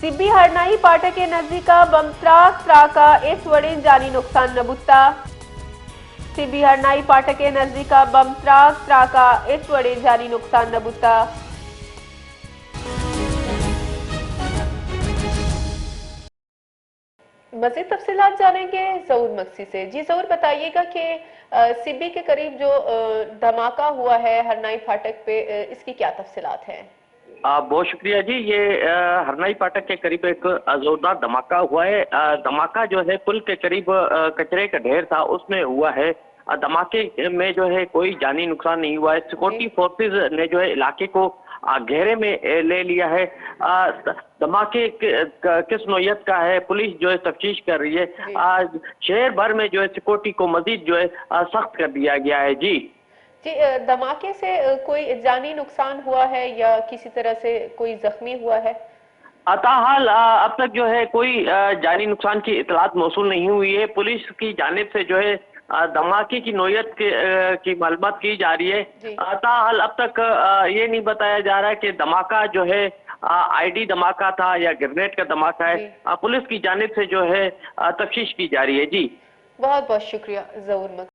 सिब्बी हरनाई पाटक के नजदीक बम त्राका इस वड़े जानी नुकसान नबुत्ता। सिब्बी हरनाई पाटक के नजदीक बम त्राका इस वड़े जानी नुकसान नबुत्ता। मज़ीद तफसीलात जानेंगे ज़हूर मक्सी से। जी ज़हूर, बताइएगा कि सिब्बी के करीब जो धमाका हुआ है हरनाई फाटक पे, इसकी क्या तफसीलात हैं? बहुत शुक्रिया जी। ये हरनाई फाटक के करीब एक जोरदार धमाका हुआ है। धमाका जो है पुल के करीब कचरे का ढेर था उसमें हुआ है। धमाके में जो है कोई जानी नुकसान नहीं हुआ है। सिक्योरिटी फोर्सेज ने जो है इलाके को घेरे में ले लिया है। धमाके किस नौयत का है पुलिस जो है तफ्तीश कर रही है। शहर भर में जो है सिक्योरिटी को मजीद जो है सख्त कर दिया गया है। जी जी, धमाके से कोई जानी नुकसान हुआ है या किसी तरह से कोई जख्मी हुआ है? ताहाल अब तक जो है कोई जानी नुकसान की इतलात मौसूल नहीं हुई है। पुलिस की जानिब से जो है धमाके की नौयत की मालूमात की जा रही है। ताहाल अब तक ये नहीं बताया जा रहा है कि धमाका जो है आईडी धमाका था या ग्रेनेड का धमाका है। पुलिस की जानिब से जो है तफ्तीश की जा रही है। जी बहुत बहुत शुक्रिया ज़हूर।